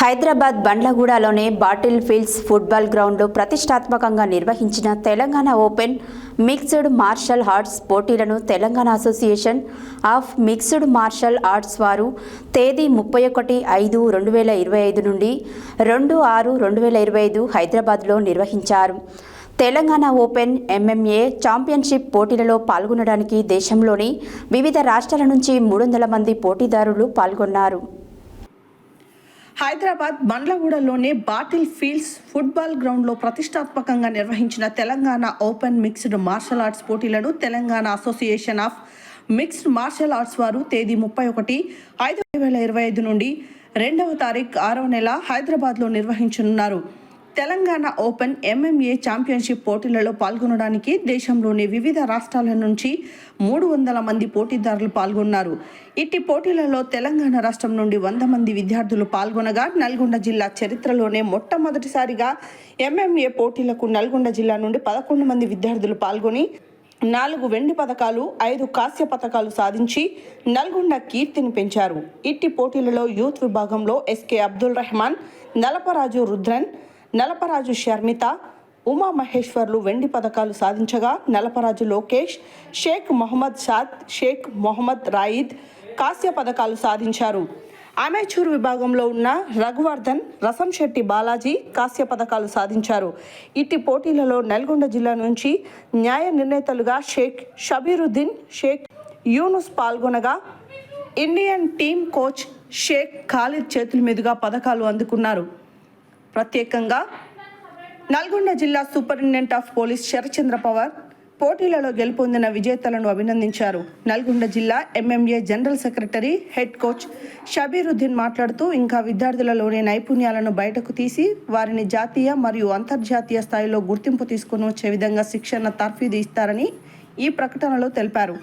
హైదరాబాద్ బండ్లగూడలోని battle fields football గ్రౌండ్లో ప్రతిష్టాత్మకంగా నిర్వహించిన Telangana open mixed martial arts పోటీలను Telangana association of mixed martial arts వారు తేదీ 31/5/2025 నుండి 2/6/2025 హైదరాబాద్లో నిర్వహించారు. తెలంగాణ ఓపెన్ MMA ఛాంపియన్షిప్ పోటీలలో పాల్గొనడానికి దేశంలోని వివిధ రాష్ట్రాల నుంచి 300 మంది పోటీదారులు పాల్గొన్నారు. హైదరాబాద్ బండ్లగూడలోని బాటిల్ ఫీల్డ్స్ ఫుట్బాల్ గ్రౌండ్లో ప్రతిష్టాత్మకంగా నిర్వహించిన Telangana open mixed martial arts పోటీలను Telangana association of mixed martial arts వారు తేదీ 31/5/2025 నుండి 2వ తారీఖు 6వ నెల హైదరాబాద్లో నిర్వహించనున్నారు. తెలంగాణ ఓపెన్ MMA ఛాంపియన్షిప్ పోటీలలో పాల్గొనడానికి దేశంలోని వివిధ రాష్ట్రాల నుంచి 300 మంది పోటీదారులు పాల్గొన్నారు. ఇట్టి పోటీలలో తెలంగాణ రాష్ట్రం నుండి 100 మంది విద్యార్థులు పాల్గొనగా నల్గొండ జిల్లా చరిత్రలోనే మొట్టమొదటిసారిగా MMA పోటీలకు నల్గొండ జిల్లా నుండి 11 మంది విద్యార్థులు పాల్గొని 4 వెండి పతకాలు 5 కాంస్య పతకాలు సాధించి నల్గొండ కీర్తిని పెంచారు. ఇట్టి పోటీలలో యూత్ విభాగంలో SK అబ్దుల్ రెహమాన్, నలపరాజు రుద్రన్, నలపరాజు షర్మిత, ఉమా మహేశ్వర్లు వెండి పతకాలు సాధించగా నలపరాజు లోకేష్, షేక్ మొహమ్మద్ షాద్, షేక్ మొహమ్మద్ రాయిద్ కాంస్య పతకాలు సాధించారు. అమెచూర్ విభాగంలో ఉన్న రఘువర్ధన్, రసంశెట్టి బాలాజీ కాంస్య పతకాలు సాధించారు. ఇట్టి పోటీలలో నల్గొండ జిల్లా నుంచి న్యాయ నిర్ణేతలుగా షేక్ షబీరుద్దీన్, షేక్ యూనుస్ పాల్గొనగా Indian team coach Sheikh Khalid చేతుల మీదుగా పతకాలు అందుకున్నారు. ప్రత్యేకంగా నల్గొండ జిల్లా superintendent of police Sharachandra Pawar పోటీలలో గెలుపొందిన విజేతలను అభినందించారు. నల్గొండ జిల్లా MMA general secretary head coach Shabeeruddin మాట్లాడుతూ ఇంకా విద్యార్థులలోని నైపుణ్యాలను బయటకు తీసి వారిని జాతీయ మరియు అంతర్జాతీయ స్థాయిలో గుర్తింపు తీసుకుని వచ్చే విధంగా శిక్షణ తర్ఫీదు ఇస్తారని ఈ ప్రకటనలో తెలిపారు.